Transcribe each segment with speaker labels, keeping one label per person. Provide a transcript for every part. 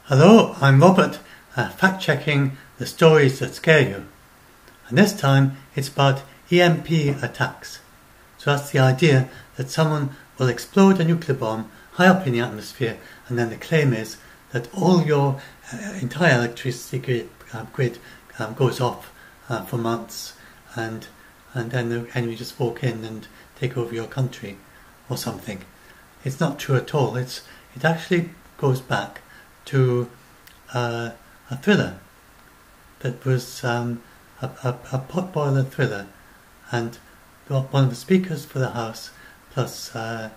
Speaker 1: Hello, I'm Robert, fact-checking the stories that scare you. And this time it's about EMP attacks. So that's the idea that someone will explode a nuclear bomb high up in the atmosphere, and then the claim is that all your entire electricity grid goes off for months, and then the enemy just walk in and take over your country or something. It's not true at all. It actually goes back to a thriller that was a potboiler thriller, and one of the speakers for the House, plus so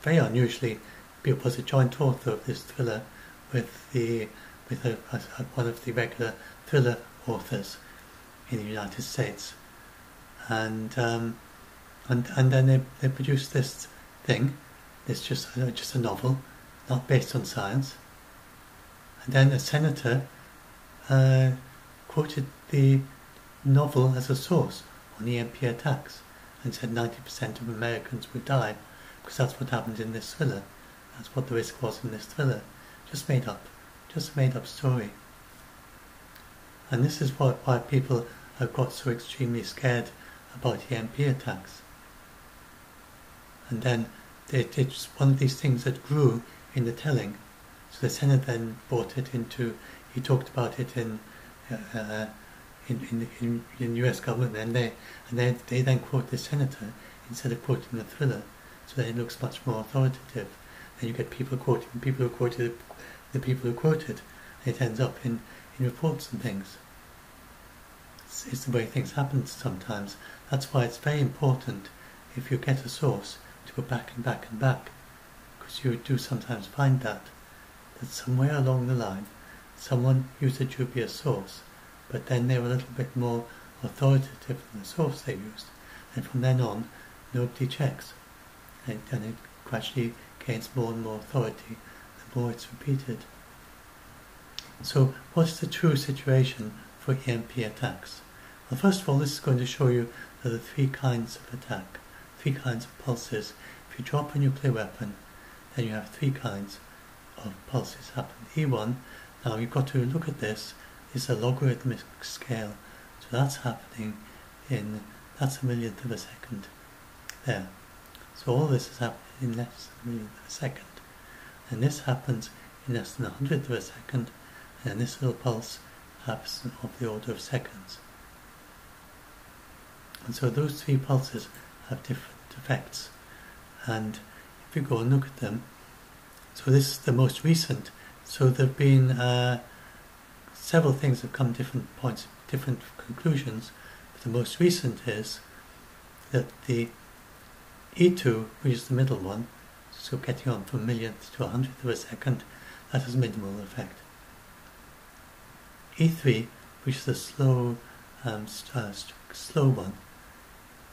Speaker 1: very unusually, was a joint author of this thriller with one of the regular thriller authors in the United States, and then they produced this thing. It's just a novel, not based on science. And then a senator quoted the novel as a source on EMP attacks and said 90% of Americans would die because that's what happened in this thriller. That's what the risk was in this thriller. Just made up story. And this is why people have got so extremely scared about EMP attacks. And then it's one of these things that grew in the telling. So the Senate then brought it into. He talked about it in US government, and they then quote the senator instead of quoting the thriller. So then it looks much more authoritative. And you get people quoting people who quoted the people who quoted. And it ends up in reports and things. It's the way things happen sometimes. That's why it's very important, if you get a source, to go back and back and back, because you do sometimes find that somewhere along the line someone used a dubious source, but then they were a little bit more authoritative than the source they used, and from then on nobody checks, and it gradually gains more and more authority the more it's repeated. So what's the true situation for EMP attacks? Well, first of all, this is going to show you that there are three kinds of attack, three kinds of pulses. If you drop a nuclear weapon, then you have three kinds of pulses happen. E1, now you've got to look at this, is a logarithmic scale. So that's happening that's a millionth of a second there. So all this is happening in less than a millionth of a second. And this happens in less than a hundredth of a second, and then this little pulse happens of the order of seconds. And so those three pulses have different effects. And if you go and look at them, so this is the most recent. So there have been several things have come different points, different conclusions. But the most recent is that the E2, which is the middle one, so getting on from millionth to a hundredth of a second, that has minimal effect. E3, which is the slow one,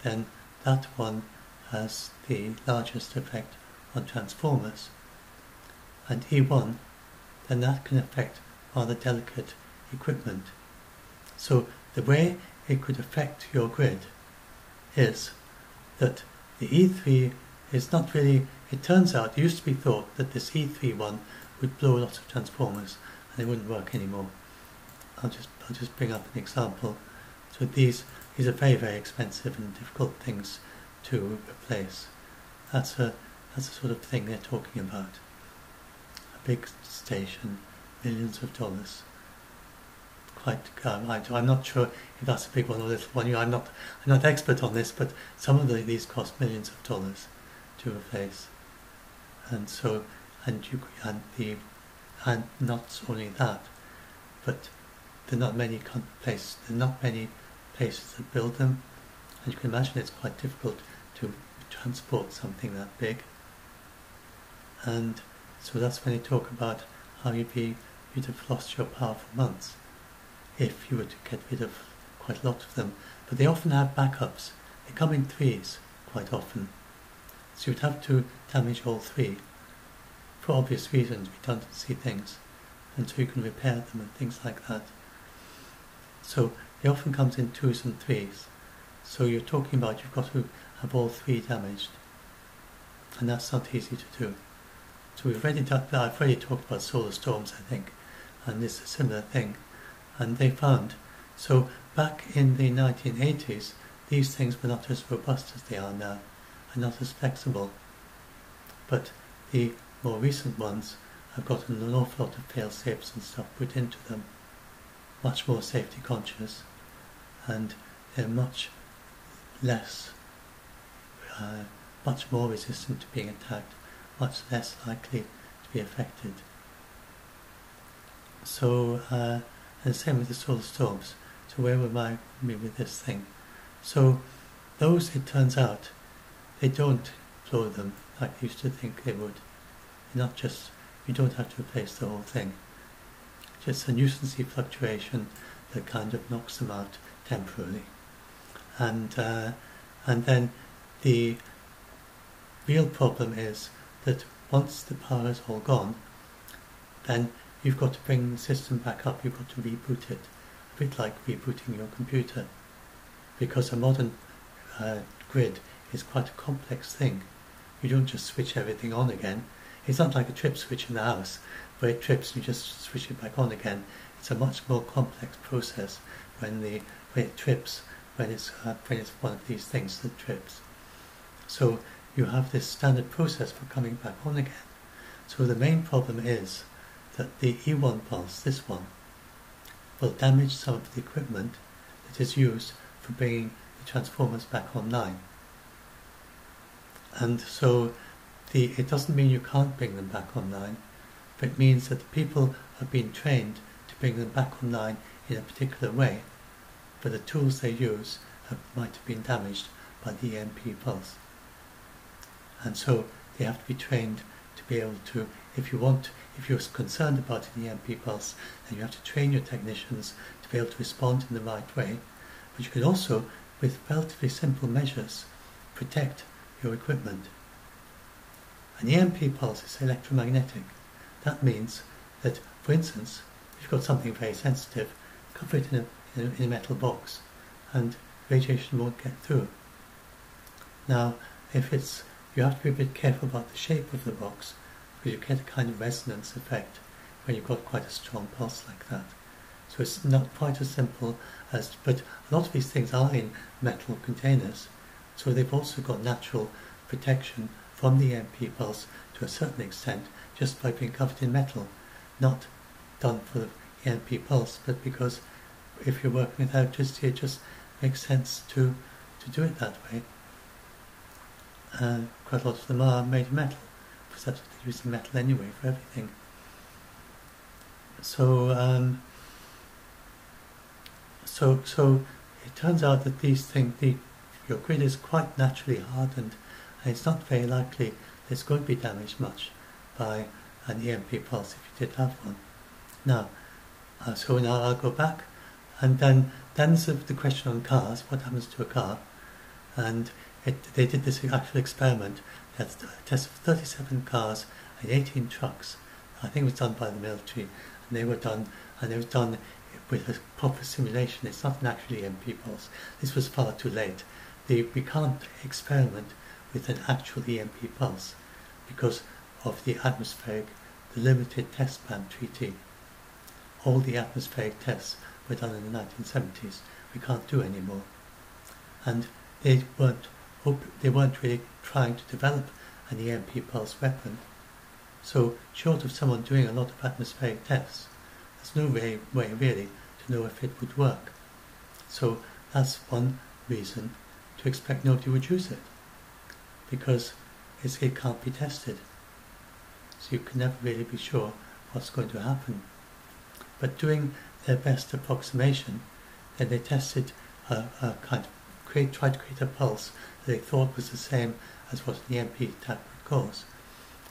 Speaker 1: then that one has the largest effect on transformers. And E1, then that can affect rather delicate equipment. So the way it could affect your grid is that the E3 is not really, it turns out, it used to be thought that this E3 one would blow lots of transformers and they wouldn't work anymore. I'll just bring up an example. So these are very, very expensive and difficult things to replace. That's a sort of thing they're talking about. A big station, millions of dollars. I'm not sure if that's a big one or a little one. I'm not expert on this, but some of these cost millions of dollars to replace. And so, and not only that, but there are not many places that build them, and you can imagine it's quite difficult to transport something that big. And so that's when they talk about how you'd have lost your power for months if you were to get rid of quite a lot of them. But they often have backups. They come in threes quite often. So you'd have to damage all three for obvious reasons, redundancy things, and so you can repair them and things like that. So it often comes in twos and threes. So you're talking about you've got to have all three damaged, and that's not easy to do. So I've already talked about solar storms, I think, and it's a similar thing. And they found, so back in the 1980s, these things were not as robust as they are now, and not as flexible. But the more recent ones have gotten an awful lot of fail-safes and stuff put into them, much more safety conscious, and they're much less, much more resistant to being attacked, much less likely to be affected. So, and the same with the solar storms. So where am I with this thing? So those, it turns out, they don't blow them like they used to think they would. They're not just, you don't have to replace the whole thing. Just a nuisancey fluctuation that kind of knocks them out temporarily. And then the real problem is that once the power is all gone, then you've got to bring the system back up, you've got to reboot it, a bit like rebooting your computer, because a modern grid is quite a complex thing. You don't just switch everything on again. It's not like a trip switch in the house, where it trips and you just switch it back on again. It's a much more complex process when it trips, when it's one of these things that trips. So you have this standard process for coming back on again. So the main problem is that the E1 pulse, this one, will damage some of the equipment that is used for bringing the transformers back online. And so it doesn't mean you can't bring them back online, but it means that the people have been trained to bring them back online in a particular way, but the tools they use might have been damaged by the EMP pulse. And so they have to be trained to be able to, if you're concerned about an EMP pulse, then you have to train your technicians to be able to respond in the right way. But you can also, with relatively simple measures, protect your equipment. An EMP pulse is electromagnetic. That means that, for instance, if you've got something very sensitive, cover it in a metal box and radiation won't get through. Now, you have to be a bit careful about the shape of the box, because you get a kind of resonance effect when you've got quite a strong pulse like that. So it's not quite as simple as, but a lot of these things are in metal containers, so they've also got natural protection from the EMP pulse to a certain extent, just by being covered in metal. Not done for the EMP pulse, but because if you're working with electricity, it just makes sense to do it that way. Quite a lot of them are made of metal, because that's what they're using metal anyway for everything. So, so it turns out that these things, your grid is quite naturally hardened, and it's not very likely that it's going to be damaged much by an EMP pulse if you did have one. Now, so now I'll go back, and then there's the question on cars. What happens to a car? And they did this actual experiment. They had a test of 37 cars and 18 trucks. I think it was done by the military, and it was done with a proper simulation. It's not an actual EMP pulse. This was far too late. We can't experiment with an actual EMP pulse because of the Limited Test Ban Treaty. All the atmospheric tests were done in the 1970s. We can't do anymore. And they weren't really trying to develop an EMP pulse weapon. So, short of someone doing a lot of atmospheric tests, there's no way really to know if it would work. So that's one reason to expect nobody would use it, because it can't be tested. So you can never really be sure what's going to happen. But doing their best approximation, then they tested tried to create a pulse that they thought was the same as what an EMP attack would cause.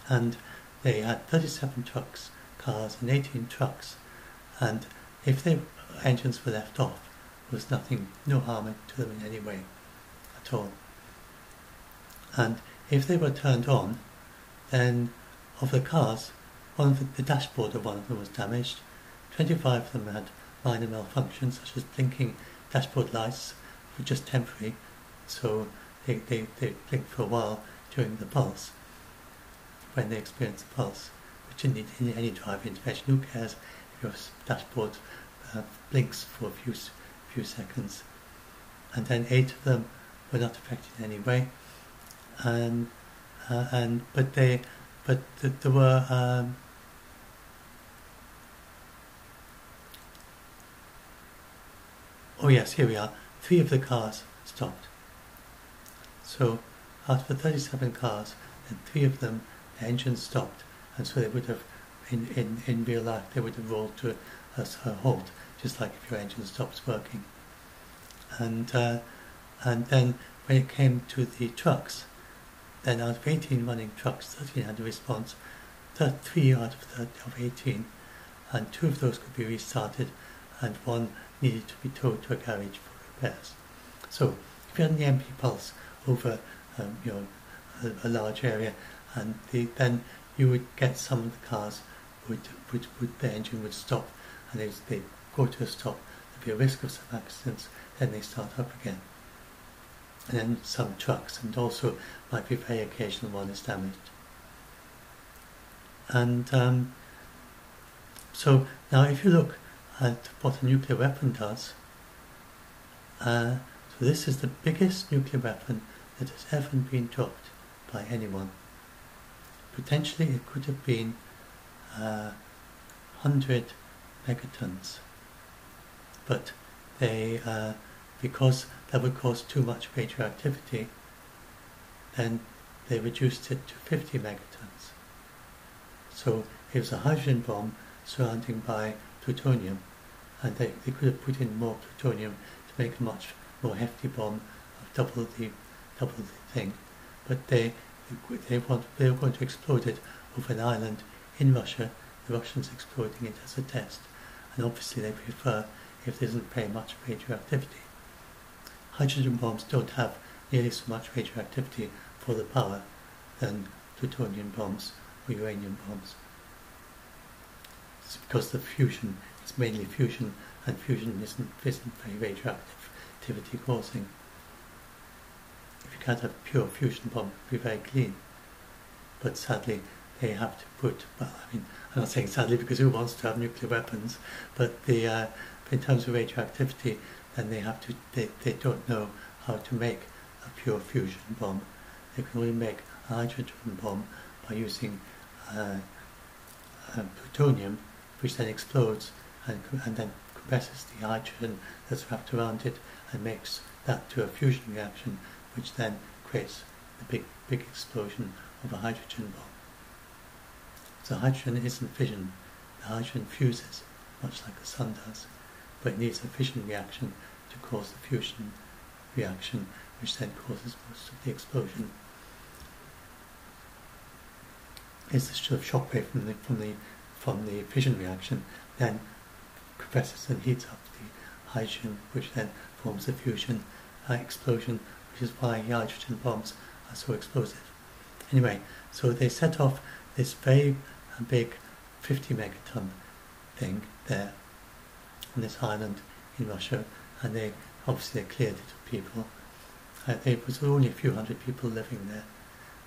Speaker 1: And they had 37 trucks, cars, and 18 trucks. And if their engines were left off, there was no harm to them in any way at all. And if they were turned on, then of the cars, the dashboard of one of them was damaged. 25 of them had minor malfunctions, such as blinking dashboard lights were just temporary, so they blinked for a while during the pulse. when they experience a pulse, which didn't need any drive intervention. Who cares if your dashboard blinks for a few seconds? And then 8 of them were not affected in any way, but there were oh yes, here we are. 3 of the cars stopped. So out of the 37 cars, then 3 of them, the engines stopped, and so they would have, in real life, they would have rolled to a halt, just like if your engine stops working. And then when it came to the trucks, then out of 18 running trucks, 13 had a response. 3 out of 18, and 2 of those could be restarted, and 1 needed to be towed to a garage for repairs. So if you had an EMP pulse over a large area, and then you would get some of the cars would the engine would stop, and they go to a stop. There'd be a risk of some accidents. Then they start up again, and then some trucks, and also might be very occasional one is damaged. And so now, if you look at what a nuclear weapon does, so this is the biggest nuclear weapon that has ever been dropped by anyone. Potentially it could have been 100 megatons, but they, because that would cause too much radioactivity, then they reduced it to 50 megatons. So it was a hydrogen bomb surrounding by plutonium, and they could have put in more plutonium to make a much more hefty bomb of double the thing, but they were going to explode it over an island in Russia. The Russians exploding it as a test, and obviously they prefer if there isn't very much radioactivity. Hydrogen bombs don't have nearly so much radioactivity for the power than plutonium bombs or uranium bombs. It's because the fusion, it's mainly fusion, and fusion isn't very radioactivity causing. If you can't have a pure fusion bomb, it would be very clean. But sadly, they have to put, well, I mean, I'm not saying sadly because who wants to have nuclear weapons, but in terms of radioactivity, then they have to, they don't know how to make a pure fusion bomb. They can only make a hydrogen bomb by using plutonium, which then explodes and then compresses the hydrogen that's wrapped around it and makes that to a fusion reaction, which then creates the big explosion of a hydrogen bomb. So hydrogen isn't fission. The hydrogen fuses, much like the sun does, but it needs a fission reaction to cause the fusion reaction, which then causes most of the explosion. It's the sort of shock wave from the fission reaction, then compresses and heats up the hydrogen, which then forms the fusion explosion, which is why hydrogen bombs are so explosive. Anyway, so they set off this very big 50 megaton thing there on this island in Russia, and they obviously cleared it of people. There was only a few hundred people living there,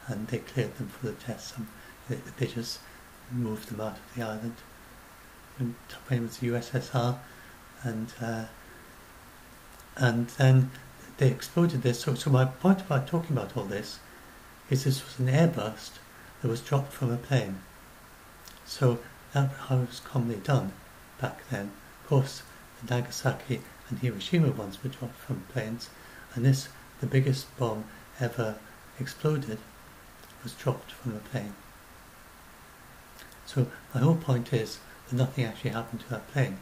Speaker 1: and they cleared them for the tests. They just moved them out of the island. And top end was the USSR, and then they exploded this. So my point about talking about all this is this was an airburst that was dropped from a plane. So that was how it was commonly done back then. Of course, the Nagasaki and Hiroshima ones were dropped from planes, and this, the biggest bomb ever exploded, was dropped from a plane. So my whole point is that nothing actually happened to that plane.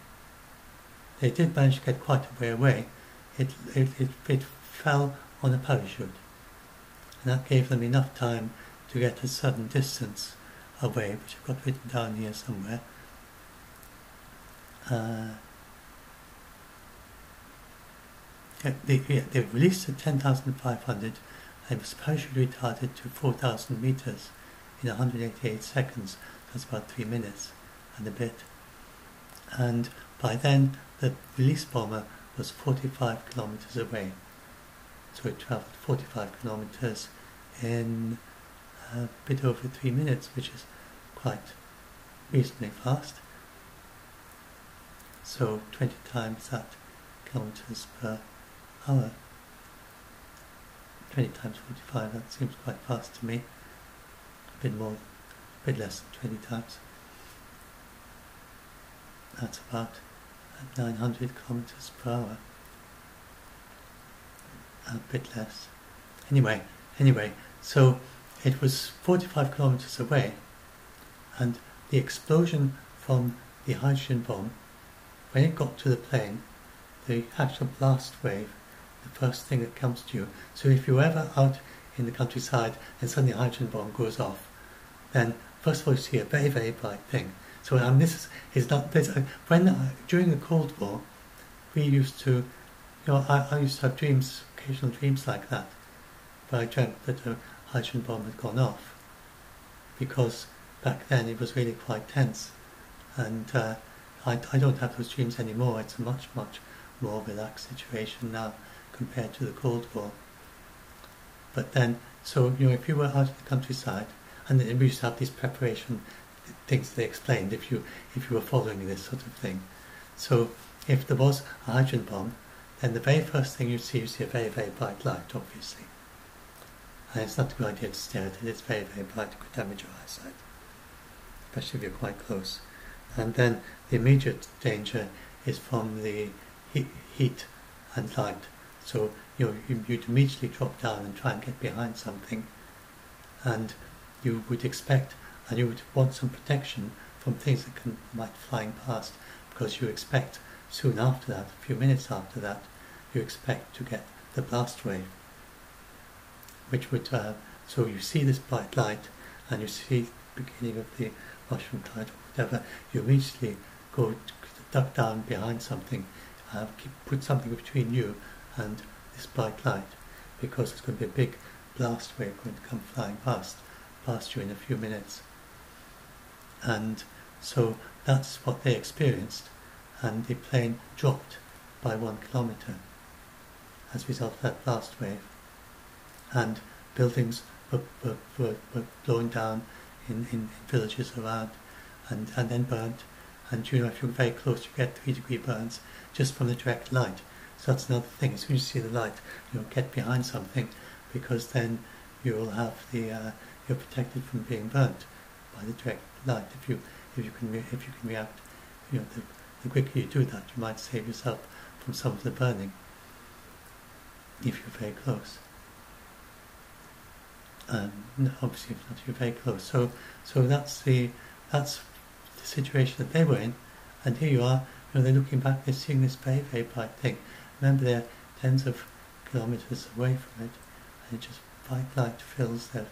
Speaker 1: They did manage to get quite a way away. It fell on a parachute, and that gave them enough time to get a certain distance away, which I've got written down here somewhere. They released at 10,500, and it was parachute retarded to 4,000 meters in 188 seconds. That's about 3 minutes and a bit. And by then, the release bomber was 45 kilometers away. So it traveled 45 kilometers in a bit over 3 minutes, which is quite reasonably fast. So 20 times that kilometers per hour. 20 times 45, that seems quite fast to me. A bit less than 20 times. That's about 900 kilometers per hour. A bit less. Anyway, so it was 45 kilometers away, and the explosion from the hydrogen bomb, when it got to the plane, the actual blast wave, the first thing that comes to you. So if you're ever out in the countryside and suddenly a hydrogen bomb goes off, then first of all you see a very, very bright thing. So this is not this. During the Cold War, we used to, I used to have dreams, occasional dreams like that, where I dreamt that a hydrogen bomb had gone off, because back then it was really quite tense, and I don't have those dreams anymore. It's a much, much more relaxed situation now compared to the Cold War. But then, so if you were out in the countryside, and we used to have these preparation things they explained if you were following this sort of thing. So if there was a hydrogen bomb, then the very first thing you see a very, very bright light, obviously. And it's not a good idea to stare at it. It's very, very bright. It could damage your eyesight, especially if you're quite close. And then the immediate danger is from the heat and light. So you'd immediately drop down and try and get behind something, and you would expect, and you would want some protection from things that might flying past, because you expect soon after that, a few minutes after that, you expect to get the blast wave, which would, so you see this bright light, and you see the beginning of the mushroom cloud or whatever, you immediately go duck down behind something, put something between you and this bright light, because there's going to be a big blast wave going to come flying past you in a few minutes. And so that's what they experienced, and the plane dropped by 1 kilometre as a result of that blast wave, and buildings were blown down in villages around, and then burnt. And if you're very close, you get 3-degree burns just from the direct light. So that's another thing. As soon as you see the light, get behind something, because then you'll have you're protected from being burnt by the direct light. If you can react, the quicker you do that, you might save yourself from some of the burning if you're very close. Obviously, if not, you're very close. So that's the situation that they were in, and here you are. They're looking back, they're seeing this very, very bright thing. Remember, they're tens of kilometers away from it, and it just bright light fills their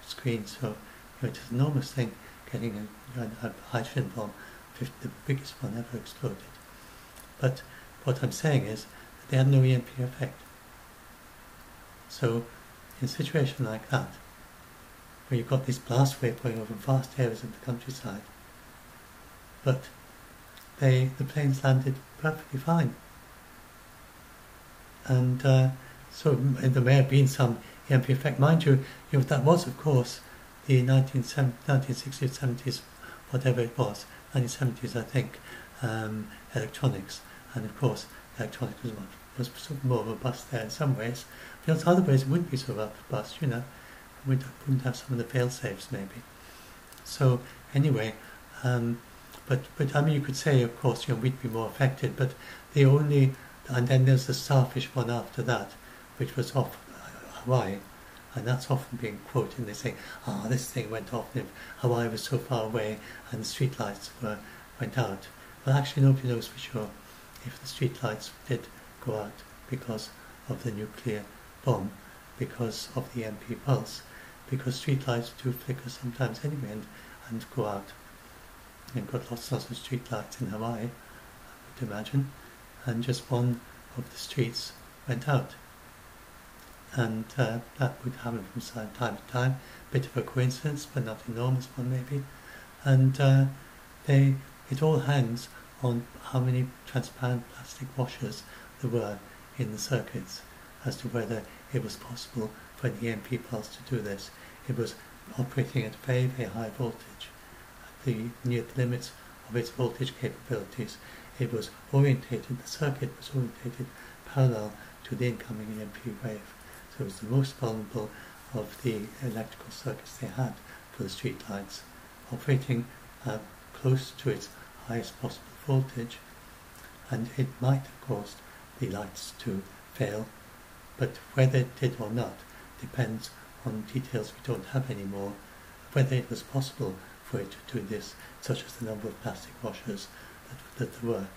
Speaker 1: screen. So it's an enormous thing, getting a hydrogen bomb, the biggest one ever exploded. But what I'm saying is that they had no EMP effect. So in a situation like that, where you've got this blast wave going over vast areas of the countryside, but the planes landed perfectly fine. And so there may have been some EMP effect. Mind you, that was, of course, the 1960s, 70s, whatever it was, 1970s, I think, electronics. And of course, electronics was sort of more robust there in some ways. But in other ways, it wouldn't be so robust, wouldn't have some of the fail-safes, maybe. So, anyway, but I mean, you could say, of course, we'd be more affected, but and then there's the Starfish one after that, which was off Hawaii, and that's often being quoted, and they say, this thing went off, and Hawaii was so far away, and the streetlights went out. Well, actually, nobody knows for sure if the streetlights did go out because of the nuclear bomb, because of the EMP pulse, because streetlights do flicker sometimes anyway and go out. You've got lots of streetlights in Hawaii, I would imagine, and just one of the streets went out. And that would happen from time to time. Bit of a coincidence, but not enormous one maybe. And it all hangs on how many transparent plastic washers there were in the circuits as to whether it was possible for an EMP pulse to do this. It was operating at very, very high voltage, near the limits of its voltage capabilities. It was orientated, the circuit was orientated parallel to the incoming EMP wave. So it was the most vulnerable of the electrical circuits they had for the street lights, operating close to its highest possible voltage, and it might have caused the lights to fail, but whether it did or not depends on details we don't have anymore, whether it was possible for it to do this, such as the number of plastic washers that there were.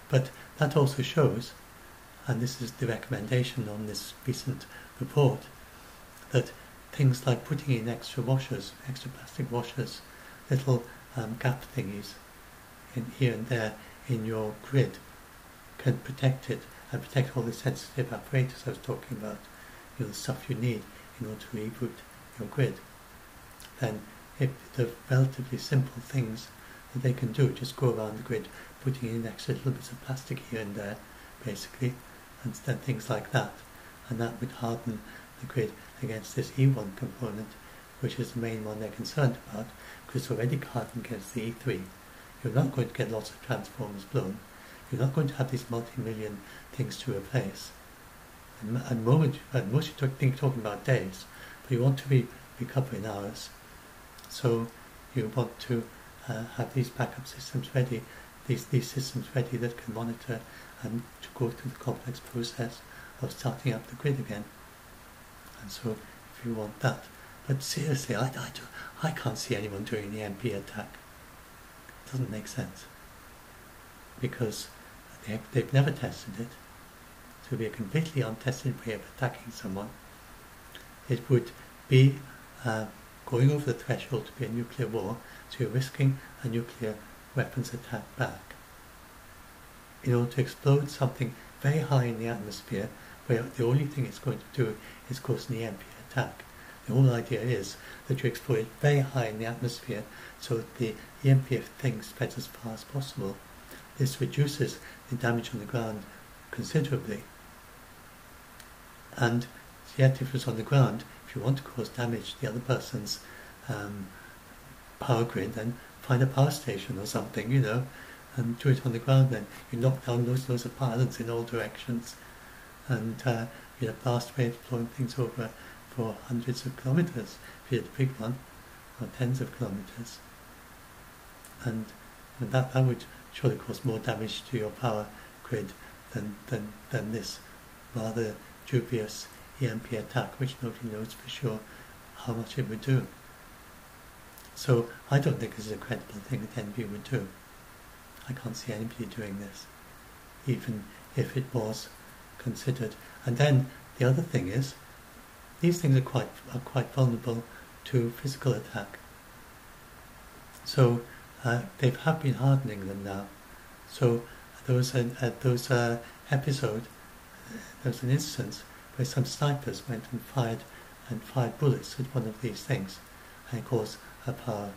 Speaker 1: But that also shows, and this is the recommendation on this recent report, that things like putting in extra washers, extra plastic washers, little gap thingies in here and there in your grid can protect it and protect all the sensitive apparatus I was talking about, the stuff you need in order to reboot your grid. Then if the relatively simple things that they can do, just go around the grid putting in extra little bits of plastic here and there basically, and then things like that, and that would harden the grid against this E1 component, which is the main one they're concerned about, because it's already hardened against the E3. You're not going to get lots of transformers blown. You're not going to have these multi-million things to replace. And most you think talking about days, but you want to recover in hours. So you want to have these backup systems ready, these systems ready that can monitor and to go through the complex process of starting up the grid again. And so if you want that. But seriously, I can't see anyone doing the EMP attack. It doesn't make sense. Because they've never tested it. So it would be a completely untested way of attacking someone. It would be going over the threshold to be a nuclear war, so you're risking a nuclear weapons attack back in order to explode something very high in the atmosphere, where the only thing it's going to do is cause an EMP attack. The whole idea is that you explode it very high in the atmosphere so that the EMP thing spreads as far as possible. This reduces the damage on the ground considerably. And yet if it's on the ground, if you want to cause damage to the other person's power grid, then find a power station or something, and do it on the ground. Then you knock down loads of pylons in all directions, and you have blast waves blowing things over for hundreds of kilometers if you had a big one, or tens of kilometers. And that would surely cause more damage to your power grid than this rather dubious EMP attack, which nobody knows for sure how much it would do. So I don't think this is a credible thing that NV would do. I can't see anybody doing this, even if it was considered. And then the other thing is, these things are quite vulnerable to physical attack. So they have been hardening them now. So there was an episode, there was an instance where some snipers went and fired bullets at one of these things, and caused a power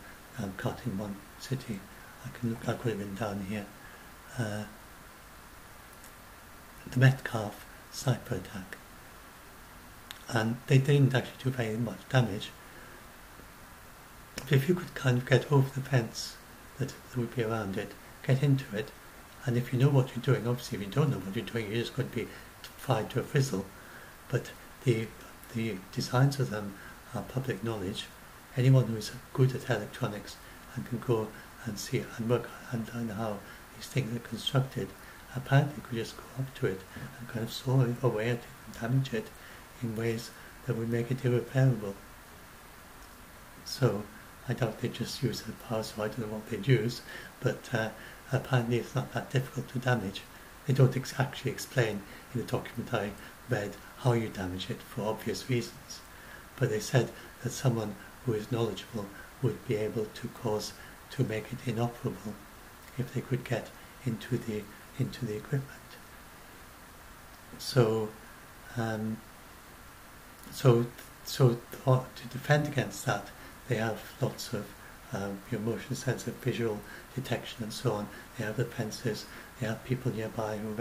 Speaker 1: cut in one city. I could have been down here. The Metcalfe sniper attack, and they didn't actually do very much damage. But if you could kind of get over the fence that would be around it, get into it, and if you know what you're doing, obviously if you don't know what you're doing, you're just going to be fired to a frizzle. But the designs of them are public knowledge. Anyone who is good at electronics and can go and see and work and learn how these things are constructed, apparently could just go up to it and kind of saw away at it and damage it in ways that would make it irreparable. So I doubt they just use the power, so I don't know what they'd use, but apparently it's not that difficult to damage. They don't actually explain in the document I read how you damage it for obvious reasons, but they said that someone who is knowledgeable would be able to make it inoperable if they could get into the equipment. So to defend against that, they have lots of motion sensor, visual detection, and so on. They have the fences. They have people nearby who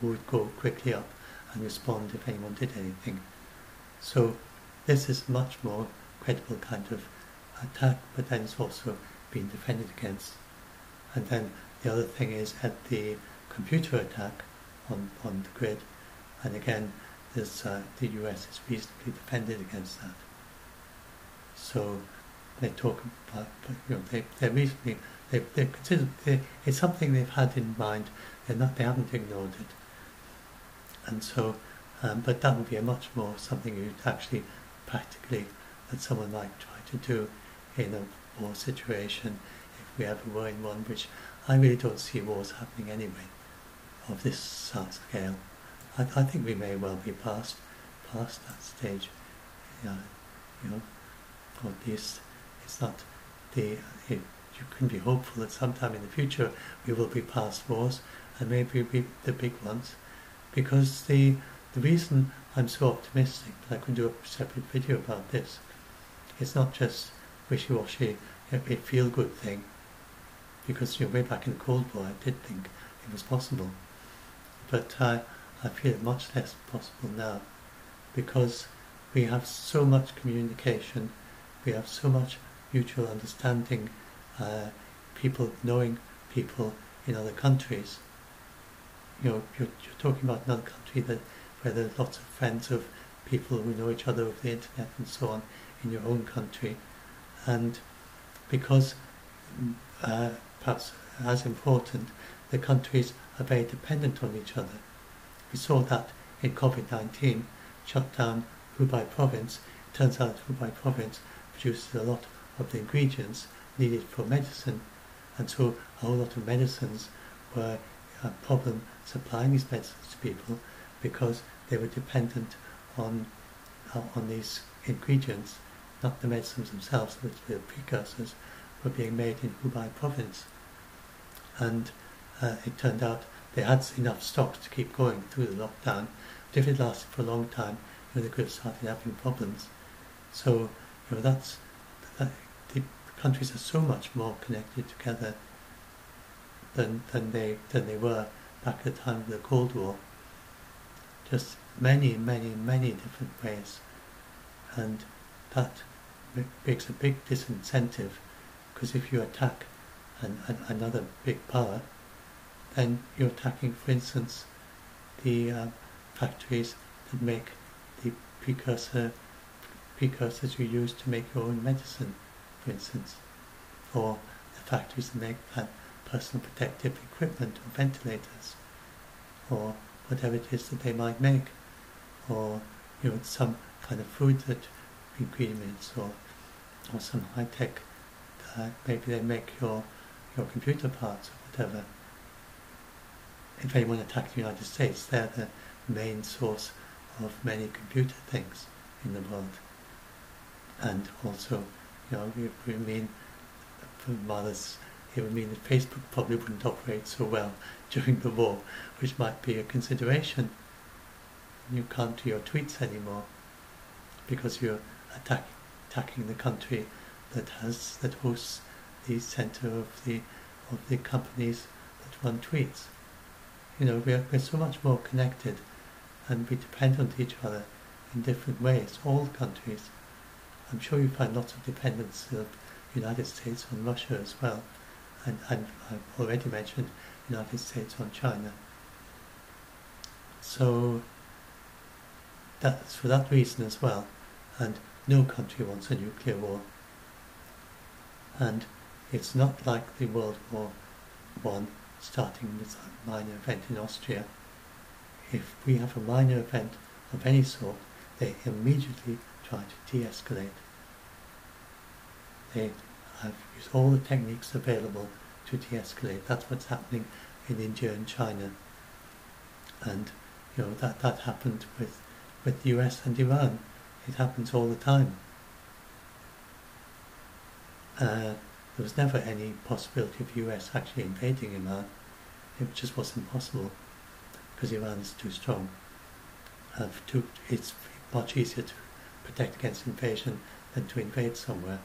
Speaker 1: would go quickly up and respond if anyone did anything. So this is much more credible kind of attack, but then it's also being defended against. And then the other thing is at the computer attack on the grid, and again, there's the US is reasonably defended against that. So they talk about, they're reasonably, they consider it's something they've had in mind. They haven't ignored it, and so, but that would be a much more something you'd actually practically that someone might try to do in a war situation if we ever were in one, which I really don't see wars happening anyway of this scale. I think we may well be past that stage. Or at least it's not you can be hopeful that sometime in the future we will be past wars, and maybe the big ones, because the reason I'm so optimistic that I can do a separate video about this, it's not just wishy-washy, a feel-good thing, because way back in the Cold War I did think it was possible, but I feel it much less possible now, because we have so much communication, we have so much mutual understanding, people knowing people in other countries. You're talking about another country where there's lots of friends of people who know each other over the internet and so on in your own country, and because perhaps as important, the countries are very dependent on each other. We saw that in COVID-19, shut down Hubei province. It turns out Hubei province produces a lot of the ingredients needed for medicine, and so a whole lot of medicines were a problem supplying these medicines to people because they were dependent on these ingredients, not the medicines themselves, which the precursors were being made in Hubei province. And it turned out they had enough stocks to keep going through the lockdown, but if it lasted for a long time, they could have started having problems. So the countries are so much more connected together than they were back at the time of the Cold War. Just many different ways, and that makes a big disincentive, because if you attack another big power, then you're attacking, for instance, the factories that make the precursors you use to make your own medicine, for instance, or the factories that make personal protective equipment or ventilators, or whatever it is that they might make, or some kind of food ingredients, or some high tech. Maybe they make your computer parts or whatever. If anyone attacked the United States, they're the main source of many computer things in the world. And also, it would mean that Facebook probably wouldn't operate so well during the war, which might be a consideration. You can't do your tweets anymore because you're attacking the country that hosts the center of the companies that run tweets. We're so much more connected, and we depend on each other in different ways, all countries. I'm sure you find lots of dependence of the United States on Russia as well, and I've already mentioned the United States on China. So that's for that reason as well, and no country wants a nuclear war. And it's not like the World War I, starting with a minor event in Austria. If we have a minor event of any sort, they immediately try to de-escalate. They have used all the techniques available to de-escalate. That's what's happening in India and China. And that happened with the US and Iran. It happens all the time. There was never any possibility of the US actually invading Iran. It just wasn't possible because Iran is too strong. It's much easier to protect against invasion than to invade somewhere.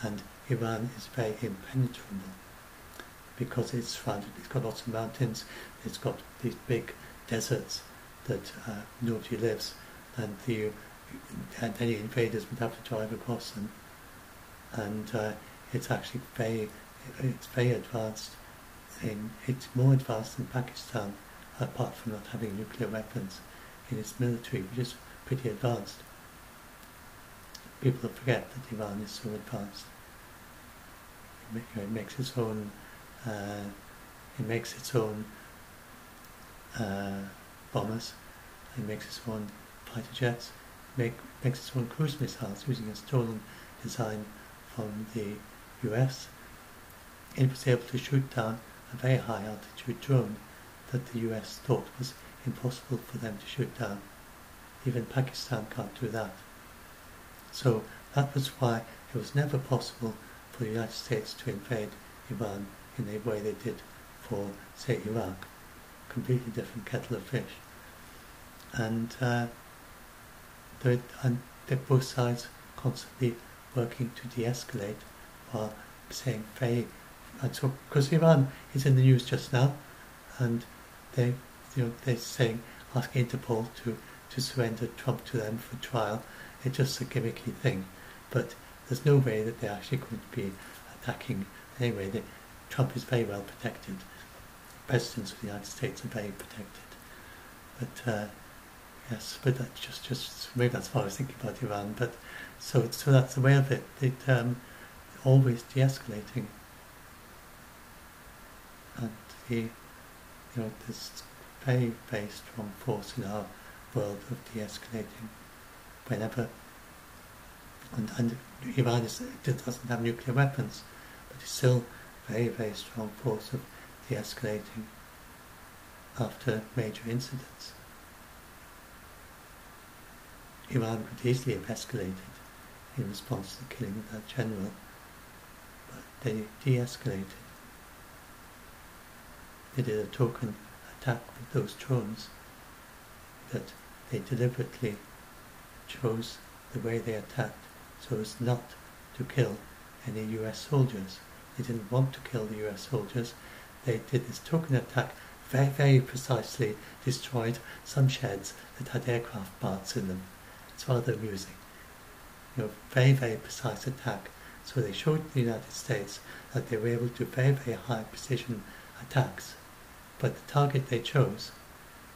Speaker 1: And Iran is very impenetrable because it's surrounded. It's got lots of mountains. It's got these big deserts that nobody lives, and and any invaders would have to drive across them. And it's actually very advanced. It's more advanced than Pakistan, apart from not having nuclear weapons in its military, which is pretty advanced. People forget that Iran is so advanced. It makes its own. Bombers. It makes its own fighter jets. Makes its own cruise missiles using a stolen design from the US. It was able to shoot down a very high altitude drone that the US thought was impossible for them to shoot down. Even Pakistan can't do that. So that was why it was never possible for the United States to invade Iran in the way they did for, say, Iraq. Completely different kettle of fish. And they're both sides constantly working to de-escalate while saying very. And so, because Iran is in the news just now, and they're saying, asking Interpol to surrender Trump to them for trial. It's just a gimmicky thing, but there's no way that they're actually going to be attacking. Anyway, Trump is very well protected. Presidents of the United States are very protected. But yes, but that's just maybe that's why I was thinking about Iran. But so that's the way of it. It always de-escalating, and there's very strong force in our world of de-escalating. Whenever and Iran doesn't have nuclear weapons, but it's still very strong force of de-escalating after major incidents. Iran could easily have escalated in response to the killing of that general, but they de-escalated. They did a token attack with those drones that they deliberately chose the way they attacked so as not to kill any US soldiers. They didn't want to kill the US soldiers. They did this token attack, very precisely destroyed some sheds that had aircraft parts in them. It's rather amusing. Very precise attack. So they showed the United States that they were able to do very high precision attacks. But the target they chose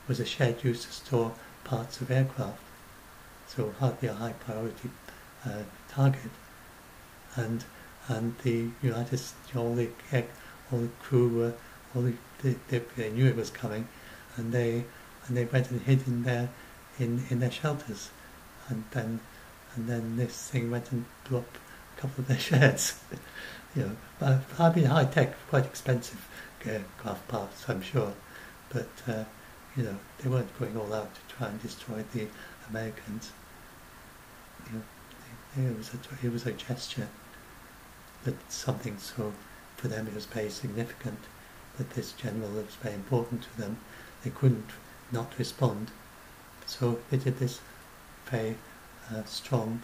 Speaker 1: was a shed used to store parts of aircraft. So hardly a high priority target. And the United States, all the crew they knew it was coming, and they went and hid in their shelters, and then this thing went and blew up a couple of their sheds. High tech, quite expensive aircraft parts, I'm sure, but they weren't going all out to try and destroy the Americans. It was a gesture that something so, for them it was very significant that this general was very important to them. They couldn't not respond. So they did this very strong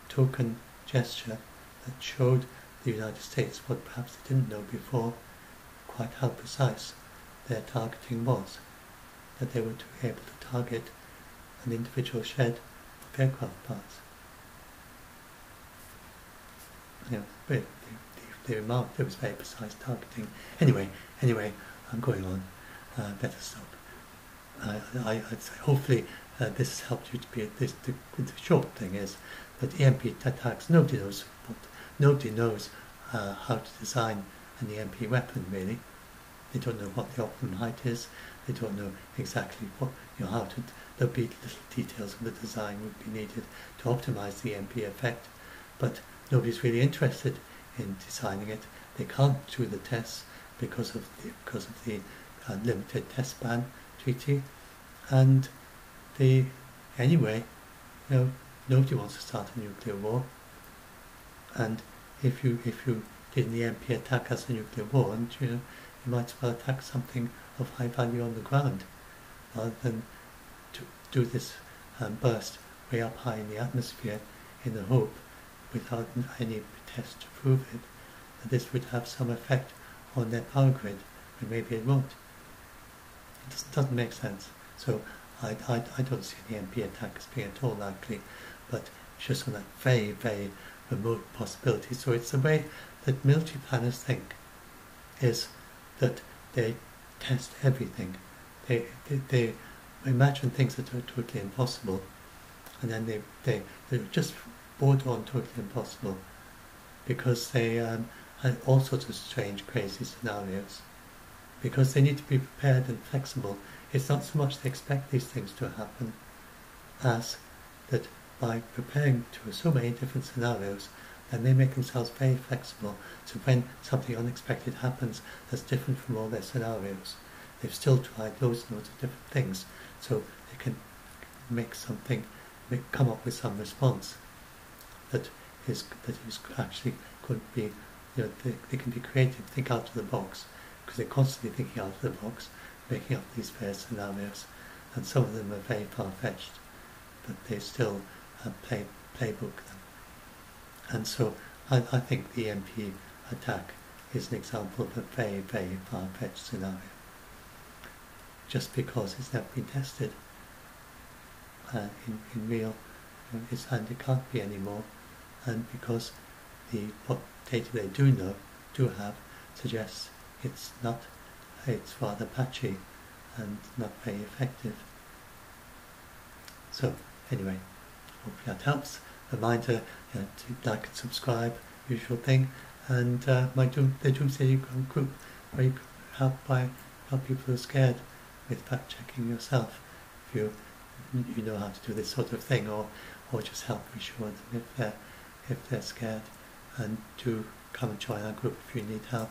Speaker 1: token gesture that showed the United States what perhaps they didn't know before, quite how precise their targeting was, that they were able to target an individual shed of aircraft parts. They remarked it was very precise targeting. Anyway, I'm going on. Better stop. I'd say hopefully this has helped you to be at this. The short thing is that EMP attacks, nobody knows how to design an EMP weapon really. They don't know what the optimum height is. They don't know exactly how to. There'll be little details of the design would be needed to optimize the EMP effect, but nobody's really interested in designing it. They can't do the tests because of the limited test ban treaty, and nobody wants to start a nuclear war. And if you did an EMP attack as a nuclear war, and you might as well attack something of high value on the ground rather than to do this burst way up high in the atmosphere in the hope, without any test to prove it, that this would have some effect on their power grid, when maybe it won't. It doesn't make sense. So I don't see any MP attack as being at all likely, but it's just on that very, very remote possibility. So it's the way that military planners think, is that they test everything. They imagine things that are totally impossible, and then they're just border on totally impossible, because they had all sorts of strange, crazy scenarios. Because they need to be prepared and flexible. It's not so much they expect these things to happen, as that by preparing to so many different scenarios, then they make themselves very flexible. So when something unexpected happens that's different from all their scenarios, they've still tried loads and loads of different things, so they can come up with some response that is actually could be, they can be creative, think out of the box, because they're constantly thinking out of the box, making up these various scenarios, and some of them are very far-fetched, but they still playbook them. And so I think the MP attack is an example of a very, very far-fetched scenario, just because it's never been tested in real, and it can't be anymore, and because what data they do have suggests it's rather patchy and not very effective. So anyway, hopefully that helps. Reminder to like and subscribe, usual thing, and the Doomsday group, where you can help people who are scared with fact checking yourself, if you know how to do this sort of thing, or just help reassure them if they're scared, and do come and join our group if you need help.